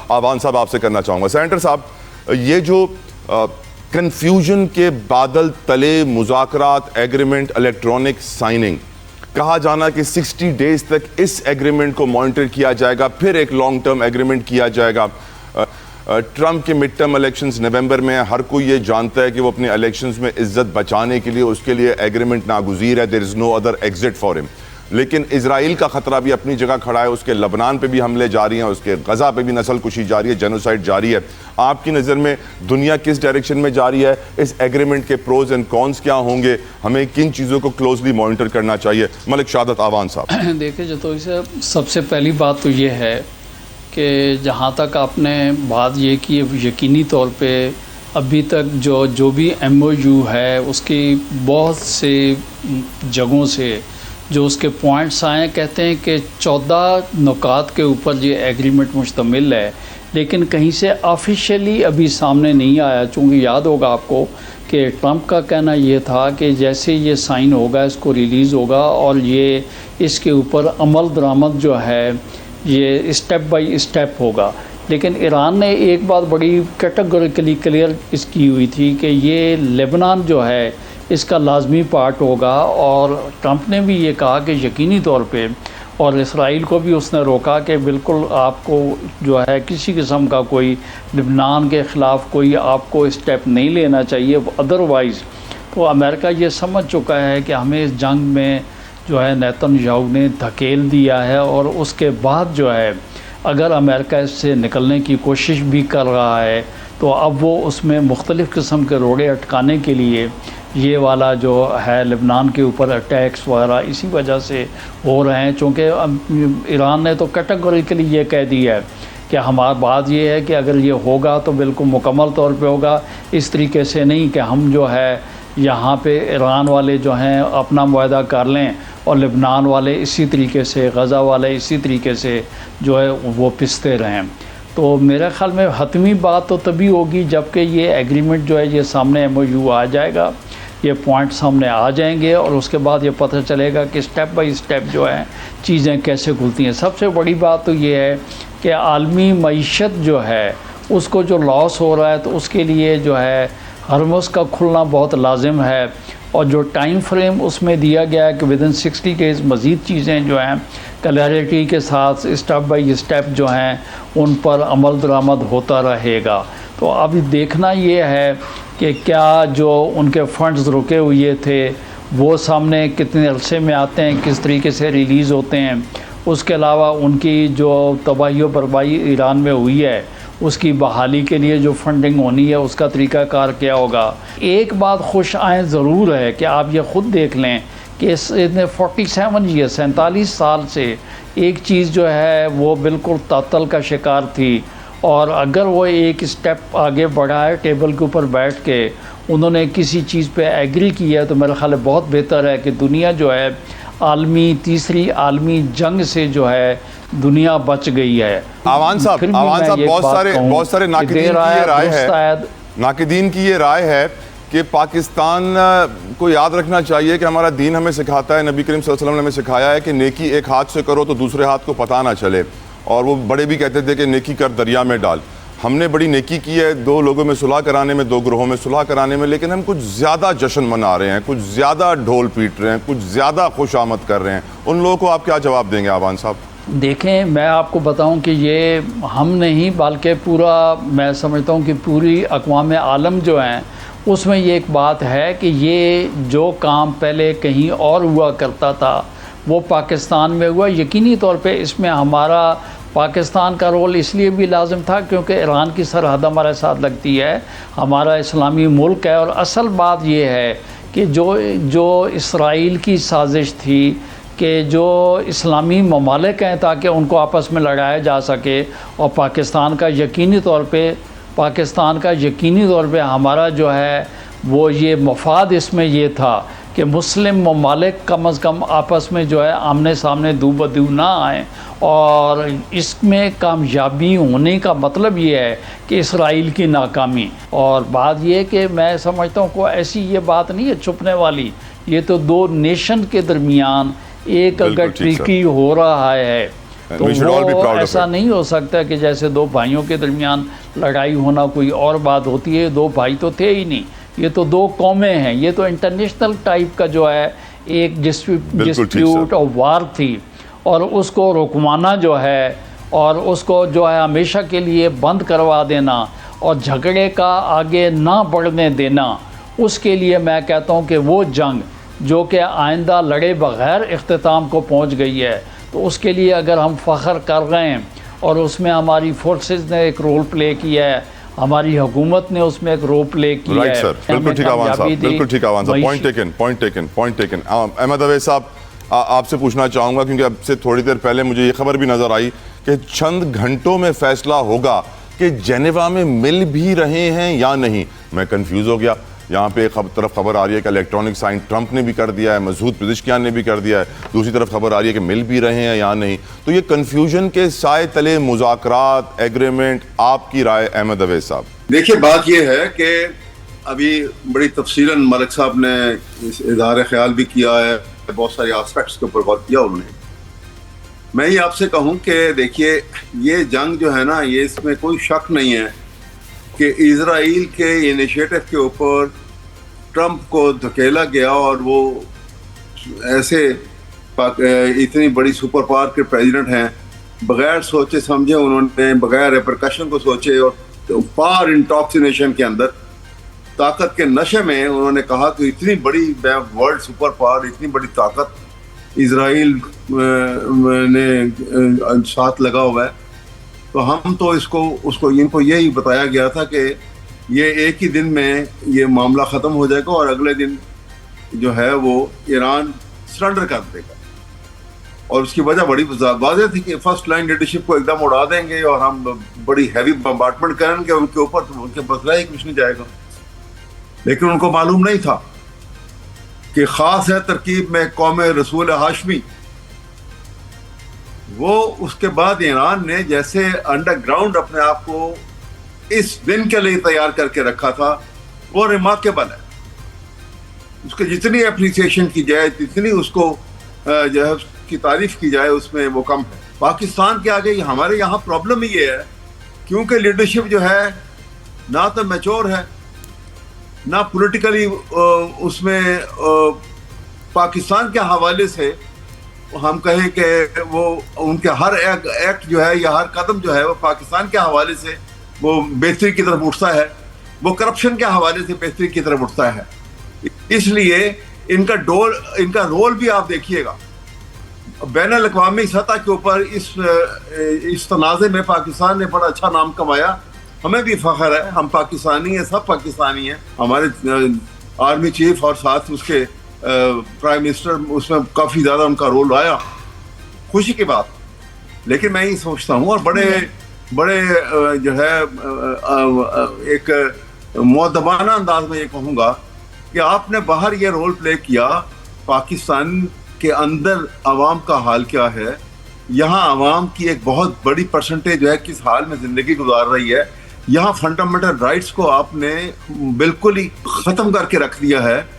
آوان صاحب آپ سے کرنا چاہوں گا. سینیٹر صاحب, یہ جو کنفیوژن کے بادل تلے مذاکرات, ایگریمنٹ, الیکٹرانک سائننگ, کہا جانا کہ 60 ڈیز تک اس ایگریمنٹ کو مانیٹر کیا جائے گا, پھر ایک لانگ ٹرم ایگریمنٹ کیا جائے گا. ٹرمپ کے مڈ ٹرم الیکشنز نومبر میں ہیں, ہر کوئی یہ جانتا ہے کہ وہ اپنے الیکشنز میں عزت بچانے کے لیے اس کے لیے ایگریمنٹ ناگزیر ہے. دیر از نو ادر ایگزٹ فار ہم. لیکن اسرائیل کا خطرہ بھی اپنی جگہ کھڑا ہے, اس کے لبنان پہ بھی حملے جاری ہیں, اس کے غزہ پہ بھی نسل کشی جاری ہے, جینوسائیڈ جاری ہے. آپ کی نظر میں دنیا کس ڈائریکشن میں جاری ہے؟ اس ایگریمنٹ کے پروز اینڈ کونس کیا ہوں گے؟ ہمیں کن چیزوں کو کلوزلی مانیٹر کرنا چاہیے؟ ملک شہادت آوان صاحب. دیکھیں جو تو اسے سب سے پہلی بات تو یہ ہے کہ جہاں تک آپ نے بات یہ کی, یقینی طور پہ ابھی تک جو بھی ایم او یو ہے اس کی بہت سے جگہوں سے جو اس کے پوائنٹس آئے, کہتے ہیں کہ 14 نکات کے اوپر یہ ایگریمنٹ مشتمل ہے, لیکن کہیں سے آفیشیلی ابھی سامنے نہیں آیا. چونکہ یاد ہوگا آپ کو کہ ٹرمپ کا کہنا یہ تھا کہ جیسے یہ سائن ہوگا اس کو ریلیز ہوگا اور یہ اس کے اوپر عمل درآمد جو ہے یہ اسٹیپ بائی اسٹیپ ہوگا. لیکن ایران نے ایک بات بڑی کیٹیگوریکلی کلیئر اس کی ہوئی تھی کہ یہ لیبنان جو ہے اس کا لازمی پارٹ ہوگا, اور ٹرمپ نے بھی یہ کہا کہ یقینی طور پہ, اور اسرائیل کو بھی اس نے روکا کہ بالکل آپ کو جو ہے کسی قسم کا کوئی لبنان کے خلاف کوئی آپ کو اسٹیپ نہیں لینا چاہیے, ادروائز. تو امریکہ یہ سمجھ چکا ہے کہ ہمیں اس جنگ میں جو ہے نیتن یاہو نے دھکیل دیا ہے, اور اس کے بعد جو ہے اگر امریکہ اس سے نکلنے کی کوشش بھی کر رہا ہے تو اب وہ اس میں مختلف قسم کے روڑے اٹکانے کے لیے یہ والا جو ہے لبنان کے اوپر اٹیکس وغیرہ اسی وجہ سے ہو رہے ہیں. چونکہ ایران نے تو کیٹیگوریکلی یہ کہہ دیا ہے کہ ہماری بات یہ ہے کہ اگر یہ ہوگا تو بالکل مکمل طور پہ ہوگا, اس طریقے سے نہیں کہ ہم جو ہے یہاں پہ ایران والے جو ہیں اپنا معاہدہ کر لیں اور لبنان والے اسی طریقے سے, غزہ والے اسی طریقے سے جو ہے وہ پستے رہیں. تو میرے خیال میں حتمی بات تو تبھی ہوگی جب کہ یہ ایگریمنٹ جو ہے یہ سامنے ایم او یو آ جائے گا, یہ پوائنٹ سامنے آ جائیں گے, اور اس کے بعد یہ پتہ چلے گا کہ اسٹیپ بائی اسٹیپ جو ہے چیزیں کیسے کھلتی ہیں. سب سے بڑی بات تو یہ ہے کہ عالمی معیشت جو ہے اس کو جو لاس ہو رہا ہے تو اس کے لیے جو ہے ہرمز کا کھلنا بہت لازم ہے, اور جو ٹائم فریم اس میں دیا گیا ہے کہ ودن 60 ڈیز مزید چیزیں جو ہیں کلیئرٹی کے ساتھ اسٹیپ بائی اسٹیپ جو ہیں ان پر عمل درآمد ہوتا رہے گا. تو اب دیکھنا یہ ہے کہ کیا جو ان کے فنڈز رکے ہوئے تھے وہ سامنے کتنے عرصے میں آتے ہیں, کس طریقے سے ریلیز ہوتے ہیں. اس کے علاوہ ان کی جو تباہی و بربادی ایران میں ہوئی ہے اس کی بحالی کے لیے جو فنڈنگ ہونی ہے اس کا طریقہ کار کیا ہوگا. ایک بات خوش آئیں ضرور ہے کہ آپ یہ خود دیکھ لیں کہ اس نے 47 سال سے ایک چیز جو ہے وہ بالکل تعطل کا شکار تھی, اور اگر وہ ایک اسٹیپ آگے بڑھا ہے ٹیبل کے اوپر بیٹھ کے انہوں نے کسی چیز پہ ایگری کیا ہے تو میرا خیال ہے بہت بہتر ہے کہ دنیا جو ہے تیسری عالمی جنگ سے جو ہے دنیا بچ گئی ہے. آوان صاحب بہت سارے ناقدین کی یہ رائے ہے کہ پاکستان کو یاد رکھنا چاہیے کہ ہمارا دین ہمیں سکھاتا ہے, نبی کریم صلی اللہ علیہ وسلم نے ہمیں سکھایا ہے کہ نیکی ایک ہاتھ سے کرو تو دوسرے ہاتھ کو پتہ نہ چلے, اور وہ بڑے بھی کہتے تھے کہ نیکی کر دریا میں ڈال. ہم نے بڑی نیکی کی ہے 2 لوگوں میں صلح کرانے میں, 2 گروہوں میں صلح کرانے میں, لیکن ہم کچھ زیادہ جشن منا رہے ہیں, کچھ زیادہ ڈھول پیٹ رہے ہیں, کچھ زیادہ خوش آمد کر رہے ہیں. ان لوگوں کو آپ کیا جواب دیں گے آوان صاحب؟ دیکھیں میں آپ کو بتاؤں کہ یہ ہم نہیں بلکہ پورا میں سمجھتا ہوں کہ پوری اقوام عالم جو ہیں اس میں یہ ایک بات ہے کہ یہ جو کام پہلے کہیں اور ہوا کرتا تھا وہ پاکستان میں ہوا. یقینی طور پہ اس میں ہمارا پاکستان کا رول اس لیے بھی لازم تھا کیونکہ ایران کی سرحد ہمارے ساتھ لگتی ہے, ہمارا اسلامی ملک ہے, اور اصل بات یہ ہے کہ جو اسرائیل کی سازش تھی کہ جو اسلامی ممالک ہیں تاکہ ان کو آپس میں لڑایا جا سکے, اور پاکستان کا یقینی طور پہ ہمارا جو ہے وہ یہ مفاد اس میں یہ تھا کہ مسلم ممالک کم از کم آپس میں جو ہے آمنے سامنے دو بدو نہ آئیں, اور اس میں کامیابی ہونے کا مطلب یہ ہے کہ اسرائیل کی ناکامی. اور بات یہ کہ میں سمجھتا ہوں کوئی ایسی یہ بات نہیں ہے چھپنے والی, یہ تو 2 نیشن کے درمیان ایک اگر ٹریٹی ہو رہا ہے تو we should all be وہ proud of ایسا it. نہیں ہو سکتا کہ جیسے دو بھائیوں کے درمیان لڑائی ہونا کوئی اور بات ہوتی ہے. دو بھائی تو تھے ہی نہیں, یہ تو دو قومیں ہیں. یہ تو انٹرنیشنل ٹائپ کا جو ہے ایک ڈسپیوٹ اور وار تھی, اور اس کو رکوانا جو ہے اور اس کو جو ہے ہمیشہ کے لیے بند کروا دینا اور جھگڑے کا آگے نہ بڑھنے دینا, اس کے لیے میں کہتا ہوں کہ وہ جنگ جو کہ آئندہ لڑے بغیر اختتام کو پہنچ گئی ہے, تو اس کے لیے اگر ہم فخر کر رہے ہیں اور اس میں ہماری فورسز نے ایک رول پلے کیا ہے, ہماری حکومت نے اس میں ایک رول پلے کیا ہے. رائٹ سر, بالکل ٹھیک آوان صاحب, بالکل ٹھیک آوان صاحب, پوائنٹ ٹیکن. احمد اویس صاحب, آپ سے پوچھنا چاہوں گا کیونکہ اب سے تھوڑی دیر پہلے مجھے یہ خبر بھی نظر آئی کہ چند گھنٹوں میں فیصلہ ہوگا کہ جنیوا میں مل بھی رہے ہیں یا نہیں. میں کنفیوز ہو گیا. یہاں پہ ایک طرف خبر آ رہی ہے کہ الیکٹرانک سائن ٹرمپ نے بھی کر دیا ہے, مسعود پزشکیان نے بھی کر دیا ہے, دوسری طرف خبر آ رہی ہے کہ مل بھی رہے ہیں یا نہیں. تو یہ کنفیوژن کے سائے تلے مذاکرات, ایگریمنٹ, آپ کی رائے احمد اویس صاحب؟ دیکھیے بات یہ ہے کہ ابھی بڑی تفصیلاً ملک صاحب نے اظہار خیال بھی کیا ہے, بہت سارے آسپیکٹس کے اوپر بات کیا انہوں نے. میں یہ آپ سے کہوں کہ دیکھیے یہ جنگ جو ہے نا, یہ اس میں کوئی شک نہیں ہے کہ اسرائیل کے انیشیٹو کے اوپر ٹرمپ کو دھکیلا گیا, اور وہ ایسے اتنی بڑی سپر پاور کے پریزیڈنٹ ہیں, بغیر سوچے سمجھے انہوں نے, بغیر ریپرکشن کو سوچے اور پار انٹاکسینیشن کے اندر طاقت کے نشے میں انہوں نے کہا کہ اتنی بڑی ورلڈ سپر پاور, اتنی بڑی طاقت اسرائیل نے ساتھ لگا ہوا ہے. تو ہم تو ان کو یہی بتایا گیا تھا کہ یہ ایک ہی دن میں یہ معاملہ ختم ہو جائے گا اور اگلے دن جو ہے وہ ایران سرنڈر کر دے گا. اور اس کی وجہ بڑی واضح تھی کہ فرسٹ لائن لیڈرشپ کو ایک دم اڑا دیں گے اور ہم بڑی ہیوی بمبارڈمنٹ کریں گے ان کے اوپر, تو ان کے بدلہ ہی کچھ نہیں جائے گا. لیکن ان کو معلوم نہیں تھا کہ خاص ہے ترکیب میں قوم رسول ہاشمی. وہ اس کے بعد ایران نے جیسے انڈر گراؤنڈ اپنے آپ کو اس دن کے لیے تیار کر کے رکھا تھا, وہ ریمارکیبل ہے. اس کے جتنی اپریسیشن کی جائے, جتنی اس کو جو ہے اس کی تعریف کی جائے, اس میں وہ کم ہے. پاکستان کے آگے ہمارے یہاں پرابلم یہ ہے کیونکہ لیڈرشپ جو ہے نہ تو میچور ہے, نہ پولیٹیکلی اس میں پاکستان کے حوالے سے ہم کہیں کہ وہ ان کے ہر ایکٹ جو ہے یا ہر قدم جو ہے وہ پاکستان کے حوالے سے وہ بہتری کی طرف اٹھتا ہے, وہ کرپشن کے حوالے سے بہتری کی طرف اٹھتا ہے. اس لیے ان کا رول بھی آپ دیکھیے گا بین الاقوامی سطح کے اوپر. اس تنازع میں پاکستان نے بڑا اچھا نام کمایا. ہمیں بھی فخر ہے, ہم پاکستانی ہیں, سب پاکستانی ہیں. ہمارے آرمی چیف اور ساتھ اس کے پرائم منسٹر, اس میں کافی زیادہ ان کا رول آیا, خوشی کی بات. لیکن میں یہ سوچتا ہوں اور بڑے جو ہے ایک مؤدبانہ انداز میں یہ کہوں گا کہ آپ نے باہر یہ رول پلے کیا, پاکستان کے اندر عوام کا حال کیا ہے, یہاں عوام کی ایک بہت بڑی پرسنٹیج جو ہے کس حال میں زندگی گزار رہی ہے. یہاں فنڈامنٹل رائٹس کو آپ نے بالکل ہی ختم کر کے رکھ دیا ہے.